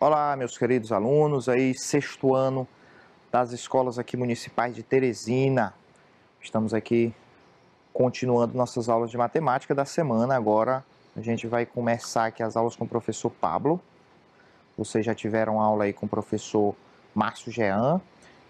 Olá, meus queridos alunos, aí sexto ano das escolas aqui municipais de Teresina. Estamos aqui continuando nossas aulas de matemática da semana. Agora a gente vai começar aqui as aulas com o professor Pablo. Vocês já tiveram aula aí com o professor Márcio Jean.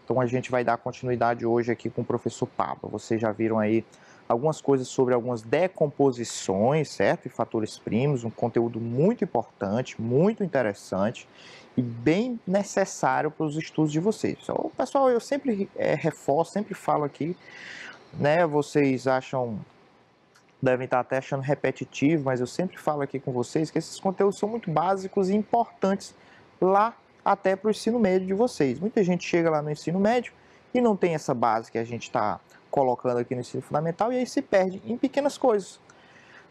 Então a gente vai dar continuidade hoje aqui com o professor Pablo. Vocês já viram aí algumas coisas sobre algumas decomposições, certo? E fatores primos, um conteúdo muito importante, muito interessante e bem necessário para os estudos de vocês. Então, pessoal, eu sempre reforço, sempre falo aqui, né? Vocês devem estar até achando repetitivo, mas eu sempre falo aqui com vocês que esses conteúdos são muito básicos e importantes lá até para o ensino médio de vocês. Muita gente chega lá no ensino médio e não tem essa base que a gente está colocando aqui no ensino fundamental e aí se perde em pequenas coisas.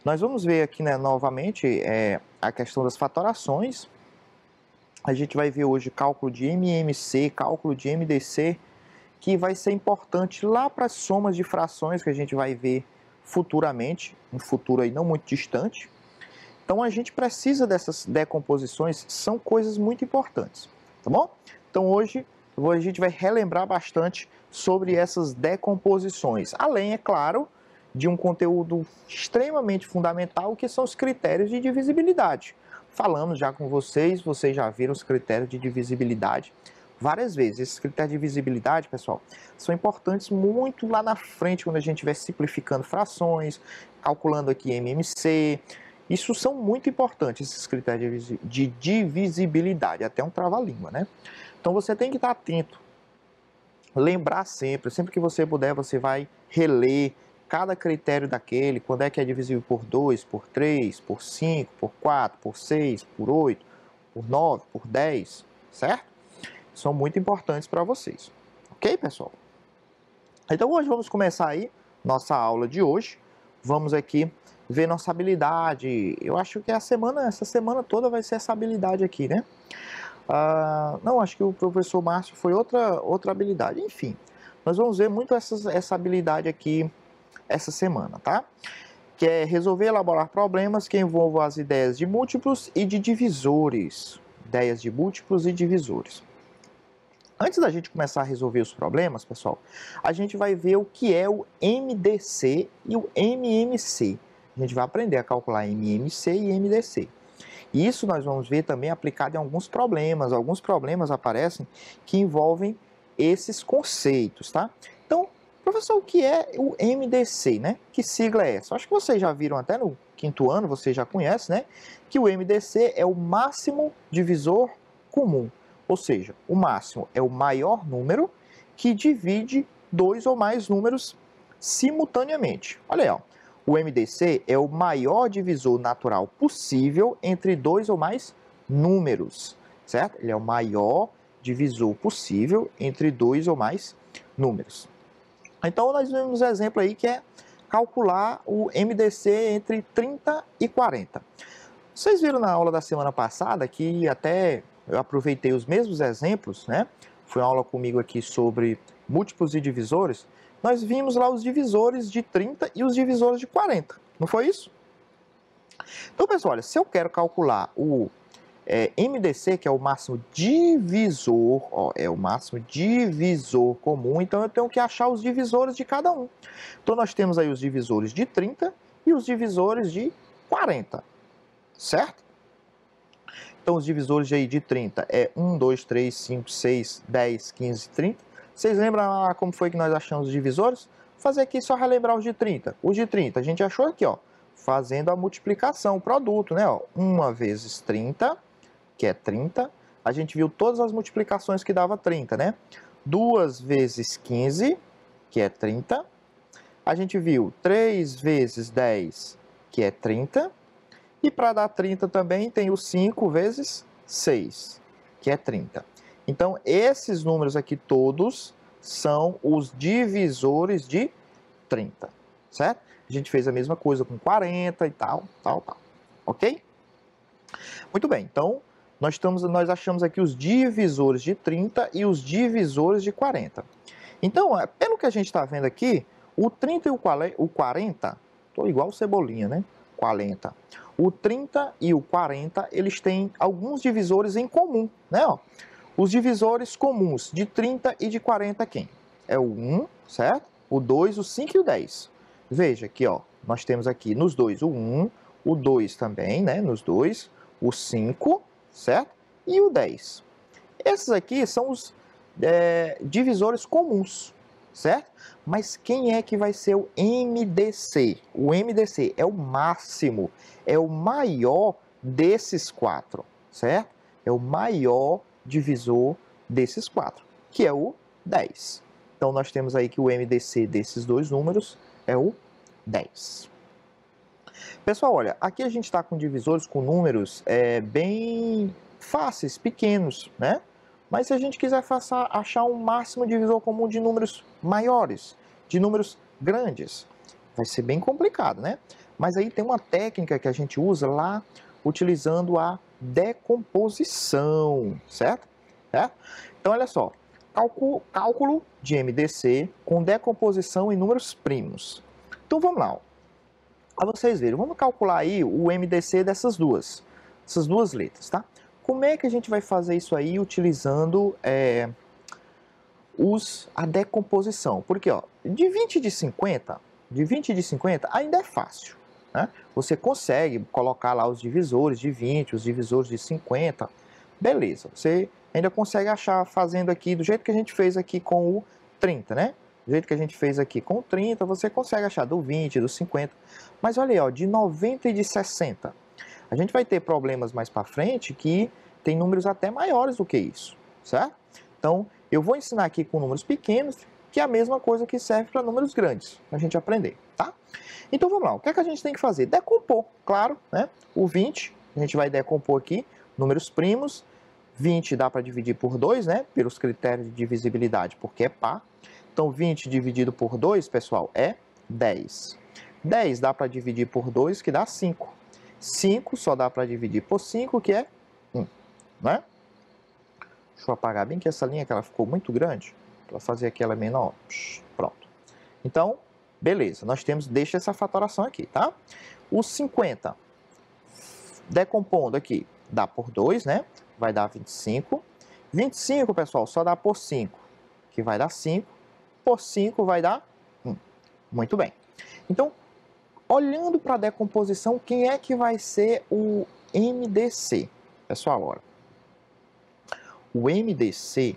Nós vamos ver aqui, né, novamente a questão das fatorações. A gente vai ver hoje cálculo de MMC, cálculo de MDC, que vai ser importante lá para as somas de frações que a gente vai ver futuramente, um futuro aí não muito distante. Então a gente precisa dessas decomposições, são coisas muito importantes, tá bom? Então hoje a gente vai relembrar bastante sobre essas decomposições, além, é claro, de um conteúdo extremamente fundamental que são os critérios de divisibilidade. Falamos já com vocês já viram os critérios de divisibilidade várias vezes. Esses critérios de divisibilidade, pessoal, são importantes muito lá na frente, quando a gente estiver simplificando frações, calculando aqui MMC. Isso são muito importantes, esses critérios de divisibilidade, até um trava-língua, né? Então você tem que estar atento, lembrar sempre que você puder, você vai reler cada critério daquele, quando é que é divisível por 2, por 3, por 5, por 4, por 6, por 8, por 9, por 10, certo? São muito importantes para vocês, ok, pessoal? Então hoje vamos começar aí nossa aula de hoje. Vamos aqui ver nossa habilidade. Eu acho que essa semana toda vai ser essa habilidade aqui, né? Não, acho que o professor Márcio foi outra habilidade. Enfim, nós vamos ver muito essa habilidade aqui essa semana, tá? Que é resolver e elaborar problemas que envolvam as ideias de múltiplos e de divisores. Ideias de múltiplos e divisores. Antes da gente começar a resolver os problemas, pessoal, a gente vai ver o que é o MDC e o MMC. A gente vai aprender a calcular MMC e MDC. E isso nós vamos ver também aplicado em alguns problemas. Alguns problemas aparecem que envolvem esses conceitos, tá? Então, professor, o que é o MDC, né? Que sigla é essa? Acho que vocês já viram até no quinto ano, vocês já conhecem, né? Que o MDC é o máximo divisor comum. Ou seja, o máximo é o maior número que divide dois ou mais números simultaneamente. Olha aí, ó. O MDC é o maior divisor natural possível entre dois ou mais números, certo? Ele é o maior divisor possível entre dois ou mais números. Então, nós vemos um exemplo aí que é calcular o MDC entre 30 e 40. Vocês viram na aula da semana passada que até eu aproveitei os mesmos exemplos, né? Foi uma aula comigo aqui sobre múltiplos e divisores. Nós vimos lá os divisores de 30 e os divisores de 40, não foi isso? Então, pessoal, olha, se eu quero calcular o MDC, que é o máximo divisor, ó, é o máximo divisor comum, então eu tenho que achar os divisores de cada um. Então, nós temos aí os divisores de 30 e os divisores de 40, certo? Então, os divisores aí de 30 é 1, 2, 3, 5, 6, 10, 15, 30. Vocês lembram como foi que nós achamos os divisores? Vou fazer aqui só relembrar os de 30. Os de 30 a gente achou aqui, ó, fazendo a multiplicação, o produto, né? Ó, 1 vezes 30, que é 30. A gente viu todas as multiplicações que dava 30, né? 2 vezes 15, que é 30. A gente viu 3 vezes 10, que é 30. E para dar 30 também tem o 5 vezes 6, que é 30. Então, esses números aqui todos são os divisores de 30, certo? A gente fez a mesma coisa com 40 e tal. Ok? Muito bem, então nós achamos aqui os divisores de 30 e os divisores de 40. Então, pelo que a gente está vendo aqui, o 30 e o 40, estou igual o Cebolinha, né? 40. O 30 e o 40, eles têm alguns divisores em comum, né? Ó, os divisores comuns de 30 e de 40 quem? É o 1, certo? O 2, o 5 e o 10. Veja aqui, ó, nós temos aqui nos dois o 1, o 2 também, né? Nos dois, o 5, certo? E o 10. Esses aqui são os divisores comuns, certo? Mas quem é que vai ser o MDC? O MDC é o máximo, é o maior desses quatro, certo? É o maior divisor desses quatro, que é o 10. Então, nós temos aí que o MDC desses dois números é o 10. Pessoal, olha, aqui a gente está com divisores com números bem fáceis, pequenos, né? Mas se a gente quiser achar um máximo divisor comum de números maiores, de números grandes, vai ser bem complicado, né? Mas aí tem uma técnica que a gente usa lá, utilizando a decomposição, certo? Então, olha só, cálculo de MDC com decomposição em números primos. Então, vamos lá, ó. Para vocês verem, vamos calcular aí o MDC essas duas letras, tá? Como é que a gente vai fazer isso aí utilizando a decomposição? Porque, ó, de 20 e de 50 ainda é fácil, né? Você consegue colocar lá os divisores de 20, os divisores de 50, beleza. Você ainda consegue achar fazendo aqui do jeito que a gente fez aqui com o 30, né? Do jeito que a gente fez aqui com o 30, você consegue achar do 20, do 50. Mas olha aí, ó, de 90 e de 60. A gente vai ter problemas mais para frente que tem números até maiores do que isso, certo? Então, eu vou ensinar aqui com números pequenos, que é a mesma coisa que serve para números grandes, para a gente aprender, tá? Então, vamos lá. O que é que a gente tem que fazer? Decompor, claro, né? O 20, a gente vai decompor aqui, números primos. 20 dá para dividir por 2, né? Pelos critérios de divisibilidade, porque é par. Então, 20 dividido por 2, pessoal, é 10. 10 dá para dividir por 2, que dá 5. 5 só dá para dividir por 5, que é 1, né? Deixa eu apagar bem que essa linha que ela ficou muito grande, para fazer aqui ela menor. Pronto. Então, beleza, nós temos, deixa essa fatoração aqui, tá? O 50, decompondo aqui, dá por 2, né? Vai dar 25. 25, pessoal, só dá por 5, que vai dar 5. Por 5 vai dar 1. Muito bem. Então, olhando para a decomposição, quem é que vai ser o MDC? Pessoal, olha. O MDC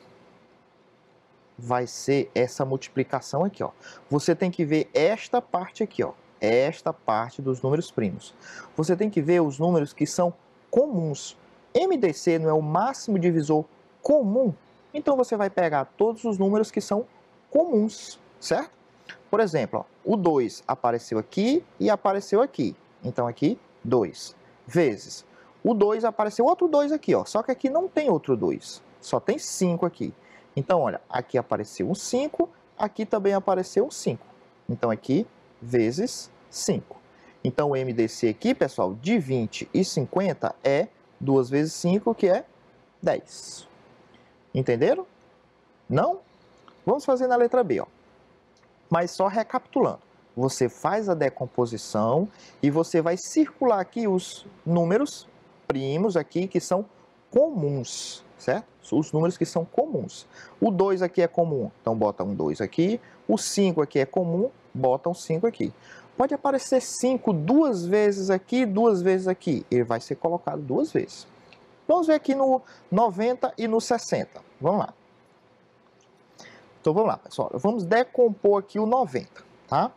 vai ser essa multiplicação aqui, ó. Você tem que ver esta parte aqui, ó. Esta parte dos números primos. Você tem que ver os números que são comuns. MDC não é o máximo divisor comum? Então, você vai pegar todos os números que são comuns, certo? Por exemplo, ó, o 2 apareceu aqui e apareceu aqui. Então, aqui, 2. Vezes. O 2 apareceu outro 2 aqui, ó. Só que aqui não tem outro 2. Só tem 5 aqui. Então, olha, aqui apareceu um 5, aqui também apareceu um 5. Então, aqui, vezes 5. Então, o MDC aqui, pessoal, de 20 e 50 é 2 vezes 5, que é 10. Entenderam? Não? Vamos fazer na letra B, ó. Mas só recapitulando. Você faz a decomposição e você vai circular aqui os números primos aqui que são comuns, certo? Os números que são comuns. O 2 aqui é comum, então bota um 2 aqui. O 5 aqui é comum, bota um 5 aqui. Pode aparecer 5 duas vezes aqui, duas vezes aqui. Ele vai ser colocado duas vezes. Vamos ver aqui no 90 e no 60. Vamos lá. Então, vamos lá, pessoal. Vamos decompor aqui o 90, tá?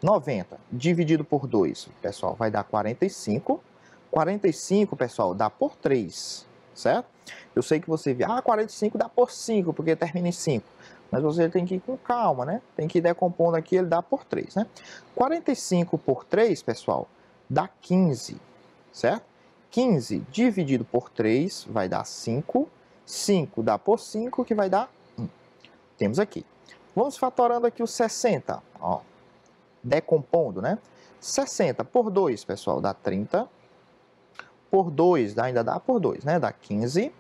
90 dividido por 2, pessoal, vai dar 45. 45, pessoal, dá por 3, certo? Eu sei que você vê, 45 dá por 5, porque termina em 5. Mas você tem que ir com calma, né? Tem que ir decompondo aqui, ele dá por 3, né? 45 por 3, pessoal, dá 15, certo? 15 dividido por 3 vai dar 5. 5 dá por 5, que vai dar 1. Temos aqui. Vamos fatorando aqui o 60, ó. Decompondo, né? 60 por 2, pessoal, dá 30. Por 2, ainda dá por 2, né? Dá 15.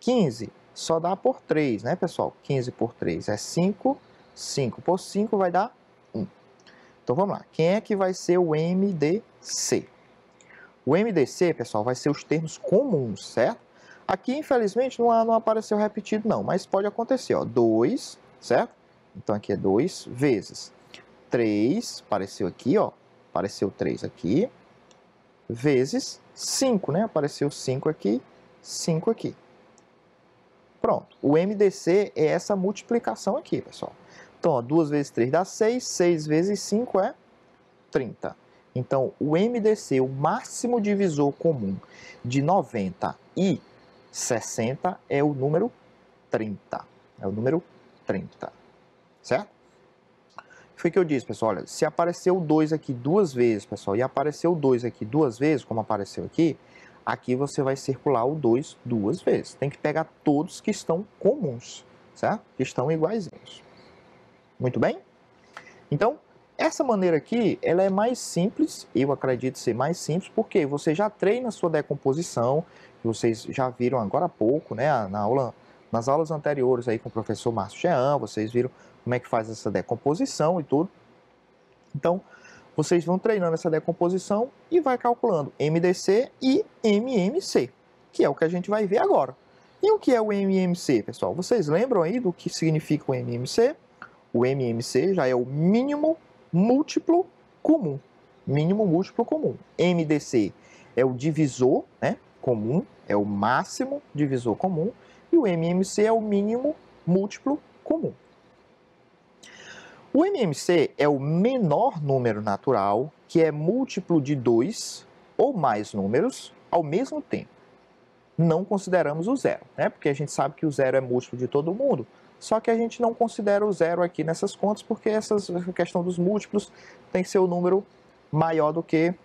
15 só dá por 3, né, pessoal? 15 por 3 é 5. 5 por 5 vai dar 1. Então vamos lá. Quem é que vai ser o MDC? O MDC, pessoal, vai ser os termos comuns, certo? Aqui, infelizmente, não apareceu repetido, não, mas pode acontecer, ó. 2, certo? Então aqui é 2 vezes 3, apareceu aqui, ó. Apareceu 3 aqui, vezes 5, né? Apareceu 5 aqui, 5 aqui. Pronto. O MDC é essa multiplicação aqui, pessoal. Então, ó, 2 vezes 3 dá 6, 6 vezes 5 é 30. Então, o MDC, o máximo divisor comum de 90 e 60 é o número 30. É o número 30. Certo? Foi o que eu disse, pessoal. Olha, se apareceu o 2 aqui duas vezes, pessoal, e apareceu o 2 aqui duas vezes, como apareceu aqui, aqui você vai circular o 2 duas vezes. Tem que pegar todos que estão comuns, certo? Que estão iguaizinhos. Muito bem? Então, essa maneira aqui, ela é mais simples, eu acredito ser mais simples, porque você já treina a sua decomposição, que vocês já viram agora há pouco, né, nas aulas anteriores aí com o professor Márcio Jean, vocês viram como é que faz essa decomposição e tudo. Então, vocês vão treinando essa decomposição e vai calculando MDC e MMC, que é o que a gente vai ver agora. E o que é o MMC, pessoal? Vocês lembram aí do que significa o MMC? O MMC já é o mínimo múltiplo comum. Mínimo múltiplo comum. MDC é o divisor, né, comum, é o máximo divisor comum. E o MMC é o mínimo múltiplo comum. O MMC é o menor número natural que é múltiplo de 2 ou mais números ao mesmo tempo. Não consideramos o zero, né? Porque a gente sabe que o zero é múltiplo de todo mundo, só que a gente não considera o zero aqui nessas contas, porque essa questão dos múltiplos tem que ser o número maior do que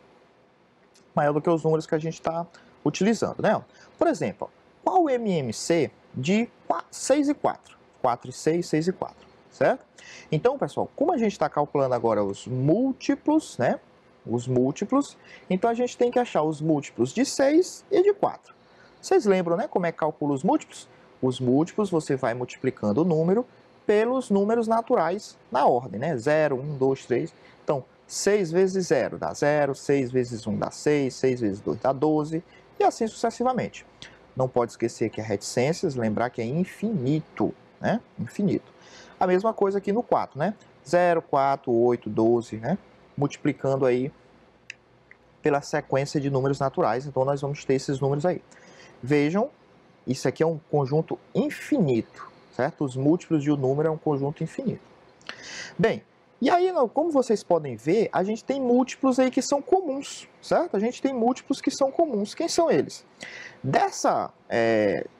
os números que a gente está utilizando, né? Por exemplo, qual o MMC de 6 e 4? 4 e 6, 6 e 4, certo? Então, pessoal, como a gente está calculando agora os múltiplos, né? Os múltiplos, então a gente tem que achar os múltiplos de 6 e de 4. Vocês lembram, né, como é que calcula os múltiplos? Os múltiplos você vai multiplicando o número pelos números naturais na ordem, né? 0, 1, 2, 3. Então, 6 vezes 0 dá 0, 6 vezes 1 dá 6, 6 vezes 2 dá 12, e assim sucessivamente. Não pode esquecer que é reticências, lembrar que é infinito, né? Infinito. A mesma coisa aqui no 4, né? 0, 4, 8, 12, né? Multiplicando aí pela sequência de números naturais, então nós vamos ter esses números aí. Vejam, isso aqui é um conjunto infinito, certo? Os múltiplos de um número é um conjunto infinito. Bem, e aí, como vocês podem ver, a gente tem múltiplos aí que são comuns, certo? A gente tem múltiplos que são comuns. Quem são eles?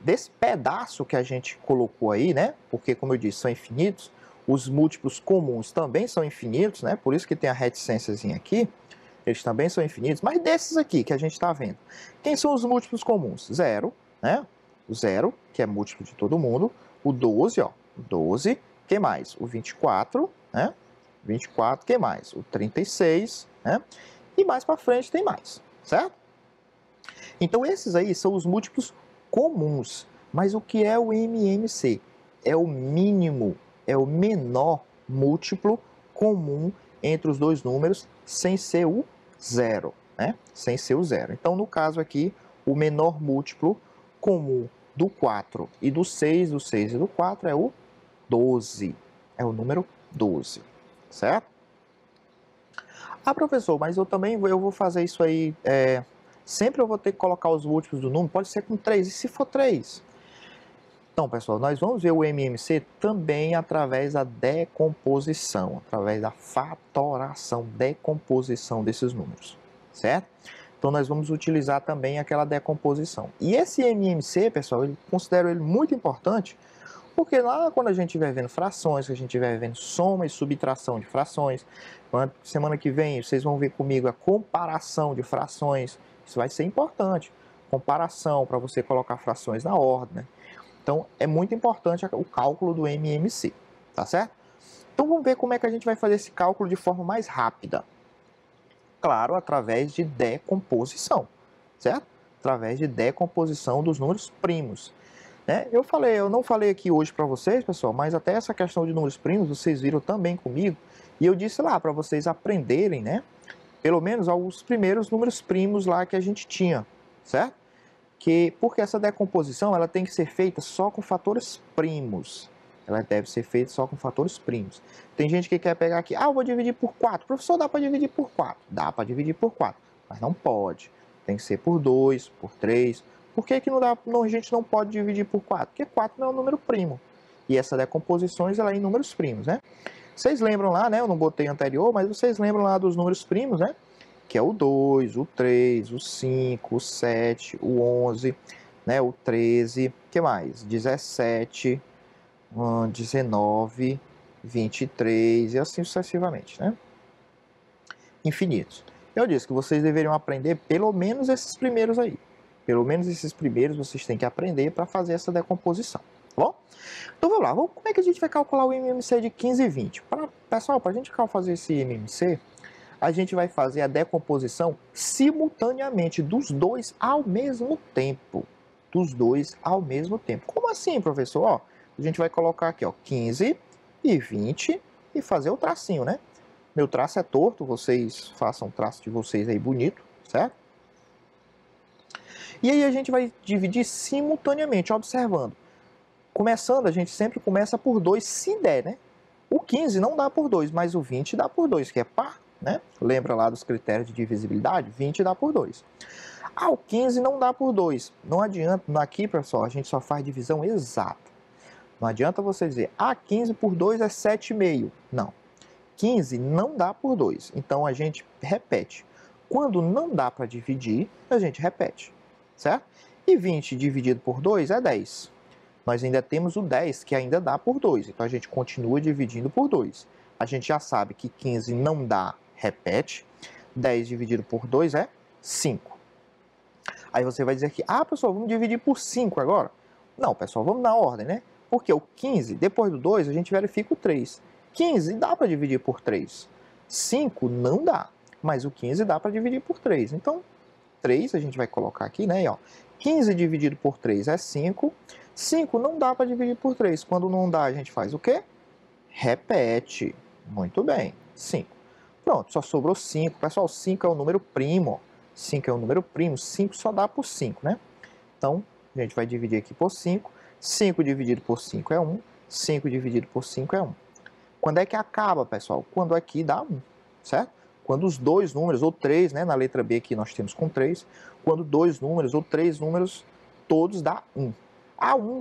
Desse pedaço que a gente colocou aí, né? Porque, como eu disse, são infinitos, os múltiplos comuns também são infinitos, né? Por isso que tem a reticênciazinha aqui. Eles também são infinitos, mas desses aqui que a gente está vendo, quem são os múltiplos comuns? 0, né? O 0, que é múltiplo de todo mundo. O 12, ó, o 12. Quem mais? O 24, né? 24, quem mais? O 36, né? E mais para frente tem mais, certo? Então esses aí são os múltiplos comuns. Mas o que é o MMC? É o mínimo, é o menor múltiplo comum entre os dois números, sem ser o zero, né? Sem ser o zero. Então, no caso aqui, o menor múltiplo comum do 4 e do 6 e do 4 é o 12. É o número 12, certo? Ah, professor, mas eu vou fazer isso aí, sempre eu vou ter que colocar os múltiplos do número, pode ser com 3, e se for 3? Então, pessoal, nós vamos ver o MMC também através da decomposição, através da fatoração, decomposição desses números, certo? Então, nós vamos utilizar também aquela decomposição. E esse MMC, pessoal, eu considero ele muito importante, porque lá quando a gente estiver vendo frações, que a gente estiver vendo soma e subtração de frações, semana que vem vocês vão ver comigo a comparação de frações, isso vai ser importante. Comparação para você colocar frações na ordem, né? Então, é muito importante o cálculo do MMC, tá certo? Então, vamos ver como é que a gente vai fazer esse cálculo de forma mais rápida. Claro, através de decomposição, certo? Através de decomposição dos números primos. né? Eu não falei aqui hoje para vocês, pessoal, mas até essa questão de números primos, vocês viram também comigo, e eu disse lá para vocês aprenderem, né? Pelo menos os primeiros números primos lá que a gente tinha, certo? Porque essa decomposição ela tem que ser feita só com fatores primos. Ela deve ser feita só com fatores primos. Tem gente que quer pegar aqui, eu vou dividir por 4. Professor, dá para dividir por 4? Dá para dividir por 4, mas não pode. Tem que ser por 2, por 3. Por que não dá, a gente não pode dividir por 4? Porque 4 não é um número primo. E essa decomposições ela é em números primos, né? Vocês lembram lá, né? Eu não botei anterior, mas vocês lembram lá dos números primos, né? Que é o 2, o 3, o 5, o 7, o 11, né? O 13, o que mais? 17, 19, 23 e assim sucessivamente, né? Infinitos. Eu disse que vocês deveriam aprender pelo menos esses primeiros aí. Pelo menos esses primeiros vocês têm que aprender para fazer essa decomposição, tá bom? Então vamos lá, como é que a gente vai calcular o MMC de 15 e 20? Pessoal, para a gente fazer esse MMC, a gente vai fazer a decomposição simultaneamente dos dois ao mesmo tempo. Dos dois ao mesmo tempo. Como assim, professor? Ó, a gente vai colocar aqui, ó, 15 e 20 e fazer o tracinho, né? Meu traço é torto, vocês façam o traço de vocês aí bonito, certo? E aí a gente vai dividir simultaneamente, observando. Começando, a gente sempre começa por 2, se der, né? O 15 não dá por 2, mas o 20 dá por 2, que é par, né? Lembra lá dos critérios de divisibilidade? 20 dá por 2. O 15 não dá por 2. Não adianta, aqui, pessoal, a gente só faz divisão exata. Não adianta você dizer, 15 por 2 é 7,5. Não. 15 não dá por 2. Então, a gente repete. Quando não dá para dividir, a gente repete, certo? E 20 dividido por 2 é 10. Nós ainda temos o 10, que ainda dá por 2. Então, a gente continua dividindo por 2. A gente já sabe que 15 não dá, repete. 10 dividido por 2 é 5. Aí você vai dizer que, pessoal, vamos dividir por 5 agora. Não, pessoal, vamos na ordem, né? Porque o 15, depois do 2, a gente verifica o 3. 15 dá para dividir por 3. 5 não dá, mas o 15 dá para dividir por 3. Então, 3 a gente vai colocar aqui, né? E, ó, 15 dividido por 3 é 5. 5 não dá para dividir por 3. Quando não dá, a gente faz o quê? Repete. Muito bem. 5. Pronto, só sobrou 5. Pessoal, 5 é um número primo. 5 é um número primo. 5 só dá por 5, né? Então, a gente vai dividir aqui por 5. 5 dividido por 5 é 1. 5 dividido por 5 é 1. Quando é que acaba, pessoal? Quando aqui dá 1, certo? Quando os dois números, ou 3, né? Na letra B aqui nós temos com 3. Quando dois números ou 3 números, todos dá 1.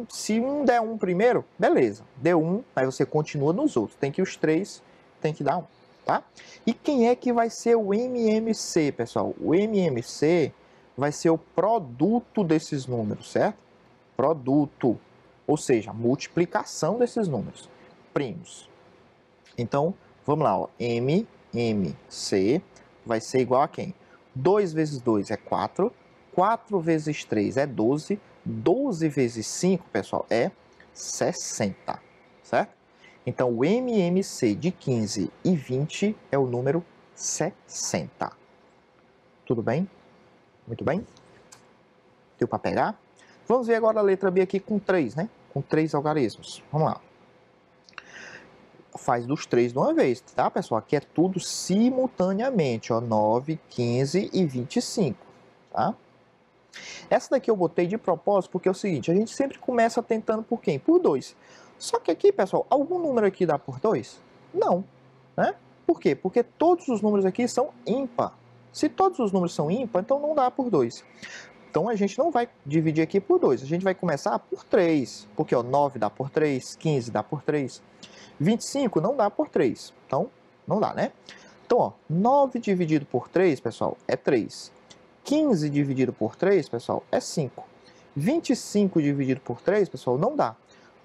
Se um der 1 primeiro, beleza. Deu 1, aí você continua nos outros. Tem que os 3, tem que dar 1, tá? E quem é que vai ser o MMC, pessoal? O MMC vai ser o produto desses números, certo? Produto, ou seja, multiplicação desses números primos. Então, vamos lá, ó. MMC vai ser igual a quem? 2 vezes 2 é 4, 4 vezes 3 é 12, 12 vezes 5, pessoal, é 60, certo? Então, o MMC de 15 e 20 é o número 60. Tudo bem? Muito bem? Deu para pegar? Vamos ver agora a letra B aqui com 3, né? Com 3 algarismos. Vamos lá. Faz dos 3 de uma vez, tá, pessoal? Aqui é tudo simultaneamente, ó, 9, 15 e 25, tá? Essa daqui eu botei de propósito porque é o seguinte, a gente sempre começa tentando por quem? Por 2. Só que aqui, pessoal, algum número aqui dá por 2? Não, né? Por quê? Porque todos os números aqui são ímpar. Se todos os números são ímpar, então não dá por 2. Então a gente não vai dividir aqui por 2, a gente vai começar por 3, porque ó, 9 dá por 3, 15 dá por 3, 25 não dá por 3, então não dá, né? Então, ó, 9 dividido por 3, pessoal, é 3. 15 dividido por 3, pessoal, é 5. 25 dividido por 3, pessoal, não dá.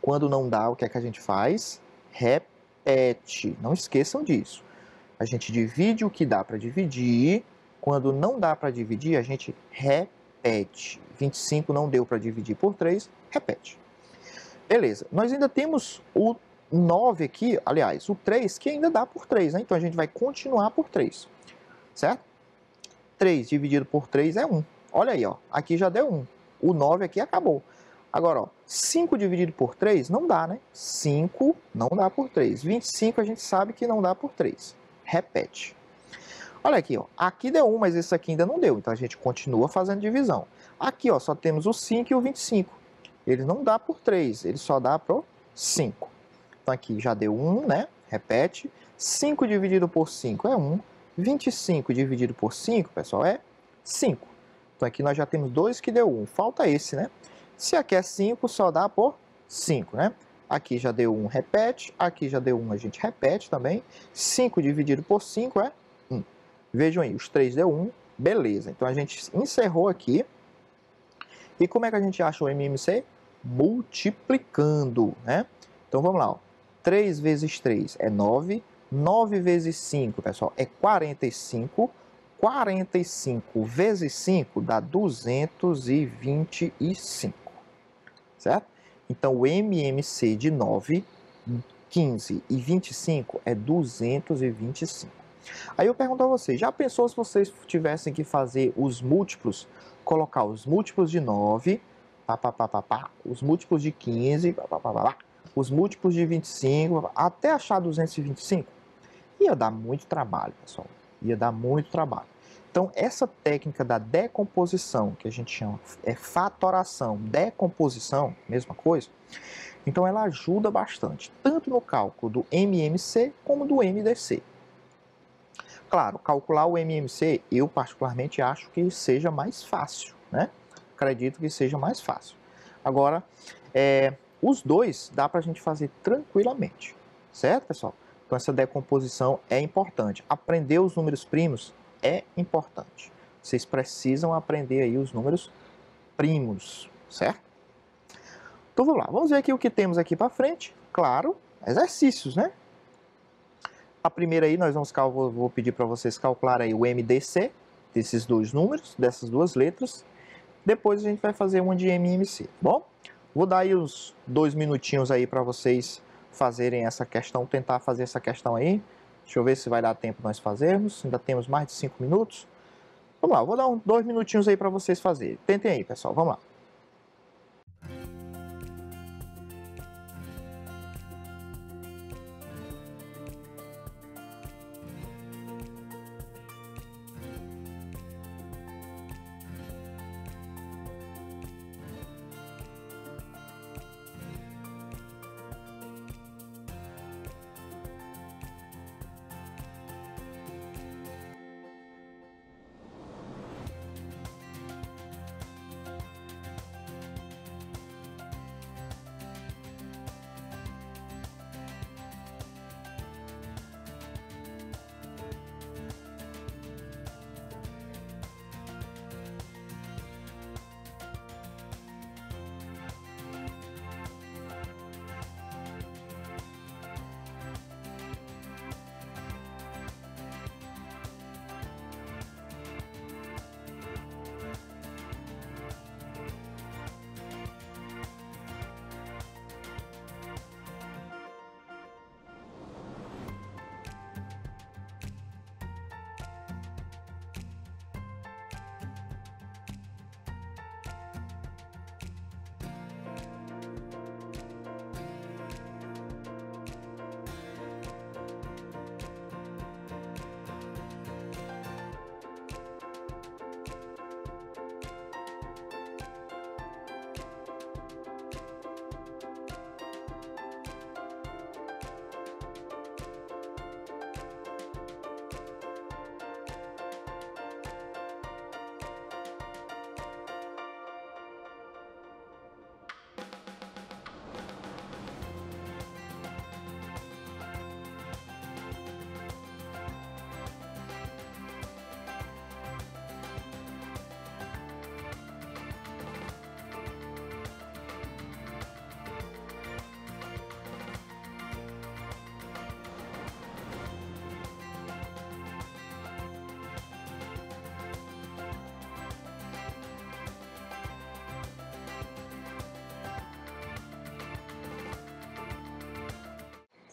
Quando não dá, o que é que a gente faz? Repete. Não esqueçam disso. A gente divide o que dá para dividir. Quando não dá para dividir, a gente repete. 25 não deu para dividir por 3, repete. Beleza. Nós ainda temos o 9 aqui, aliás, o 3, que ainda dá por 3, né? Então a gente vai continuar por 3, certo? 3 dividido por 3 é 1. Olha aí, ó, aqui já deu 1. O 9 aqui acabou. Agora, ó, 5 dividido por 3 não dá, né? 5 não dá por 3. 25 a gente sabe que não dá por 3. Repete. Olha aqui, ó. Aqui deu 1, mas esse aqui ainda não deu. Então a gente continua fazendo divisão. Aqui, ó, só temos o 5 e o 25. Ele não dá por 3, ele só dá por 5. Então aqui já deu 1, né? Repete. 5 dividido por 5 é 1. 25 dividido por 5, pessoal, é 5. Então aqui nós já temos 2 que deu 1. Falta esse, né? Se aqui é 5, só dá por 5, né? Aqui já deu 1, repete. Aqui já deu 1, a gente repete também. 5 dividido por 5 é 1. Vejam aí, os 3 deu 1. Beleza. Então a gente encerrou aqui. E como é que a gente acha o MMC? Multiplicando, né? Então vamos lá, ó. 3 vezes 3 é 9. 9 vezes 5, pessoal, é 45. 45 vezes 5 dá 225, certo? Então, o MMC de 9, 15 e 25 é 225. Aí eu pergunto a vocês, já pensou se vocês tivessem que fazer os múltiplos, colocar os múltiplos de 9, os múltiplos de 15, os múltiplos de 25, até achar 225? Ia dar muito trabalho, pessoal. Ia dar muito trabalho. Então, essa técnica da decomposição, que a gente chama é fatoração, decomposição, mesma coisa, então ela ajuda bastante, tanto no cálculo do MMC como do MDC. Claro, calcular o MMC, eu particularmente acho que seja mais fácil, né? Acredito que seja mais fácil. Agora, os dois dá para a gente fazer tranquilamente, certo, pessoal? Então, essa decomposição é importante. Aprender os números primos é importante. Vocês precisam aprender aí os números primos, certo? Então, vamos lá. Vamos ver aqui o que temos aqui para frente. Claro, exercícios, né? A primeira aí, vou pedir para vocês calcular aí o MDC desses dois números, dessas duas letras. Depois a gente vai fazer uma de MMC, bom? Vou dar aí os 2 minutinhos aí para vocês fazerem essa questão, tentar fazer essa questão aí. Deixa eu ver se vai dar tempo nós fazermos. Ainda temos mais de 5 minutos. Vamos lá, vou dar 2 minutinhos aí para vocês fazerem. Tentem aí, pessoal. Vamos lá.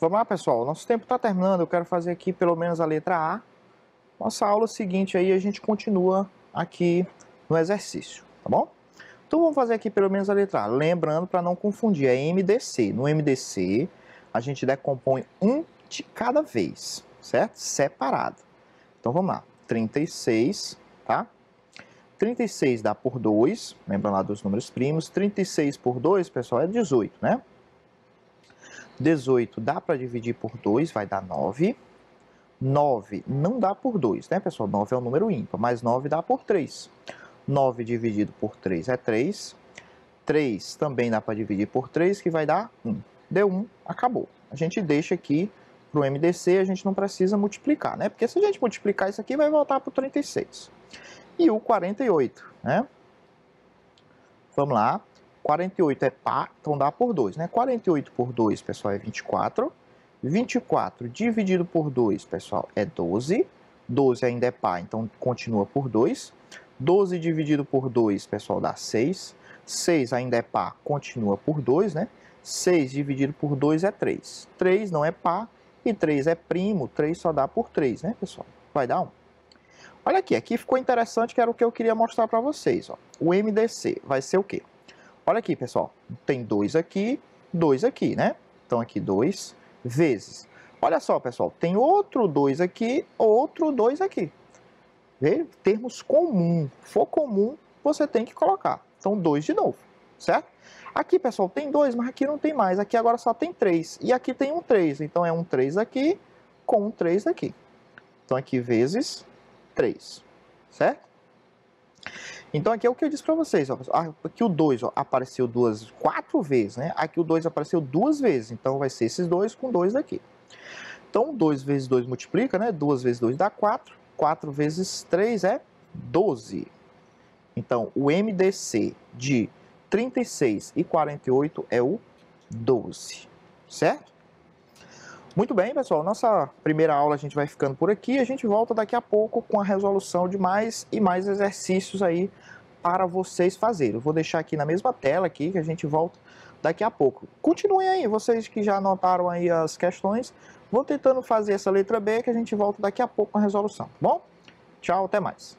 Vamos lá, pessoal. Nosso tempo está terminando. Eu quero fazer aqui pelo menos a letra A. Nossa aula seguinte aí a gente continua aqui no exercício, tá bom? Então vamos fazer aqui pelo menos a letra A. Lembrando, para não confundir, é MDC. No MDC, a gente decompõe um de cada vez, certo? Separado. Então vamos lá. 36, tá? 36 dá por 2, lembrando lá dos números primos. 36 por 2, pessoal, é 18, né? 18 dá para dividir por 2, vai dar 9. 9 não dá por 2, né, pessoal? 9 é um número ímpar, mas 9 dá por 3. 9 dividido por 3 é 3. 3 também dá para dividir por 3, que vai dar 1. Deu 1, acabou. A gente deixa aqui para o MDC, a gente não precisa multiplicar, né? Porque se a gente multiplicar isso aqui, vai voltar para o 36. E o 48, né? Vamos lá. 48 é par, então dá por 2, né? 48 por 2, pessoal, é 24. 24 dividido por 2, pessoal, é 12. 12 ainda é par, então continua por 2. 12 dividido por 2, pessoal, dá 6. 6 ainda é par, continua por 2, né? 6 dividido por 2 é 3. 3 não é par e 3 é primo. 3 só dá por 3, né, pessoal? Vai dar 1. Olha aqui, aqui ficou interessante, que era o que eu queria mostrar para vocês, ó. O MDC vai ser o quê? Olha aqui, pessoal, tem 2 aqui, né? Então aqui 2 vezes. Olha só, pessoal, tem outro 2 aqui, outro 2 aqui. Vê? Termos comum. For comum, você tem que colocar. Então 2 de novo, certo? Aqui, pessoal, tem 2, mas aqui não tem mais. Aqui agora só tem 3. E aqui tem um 3. Então é um 3 aqui com um 3 aqui. Então aqui vezes 3, certo? Então aqui é o que eu disse para vocês, ó. Aqui o 2, ó, apareceu 4 vezes, né? Aqui o 2 apareceu 2 vezes, então vai ser esses 2 com 2 daqui. Então 2 vezes 2 multiplica, né? 2 vezes 2 dá 4, 4 vezes 3 é 12. Então o MDC de 36 e 48 é o 12, certo? Muito bem, pessoal, nossa primeira aula a gente vai ficando por aqui. A gente volta daqui a pouco com a resolução de mais e mais exercícios aí para vocês fazerem. Eu vou deixar aqui na mesma tela aqui, que a gente volta daqui a pouco. Continuem aí, vocês que já anotaram aí as questões. Vou tentando fazer essa letra B, que a gente volta daqui a pouco com a resolução, tá bom? Tchau, até mais.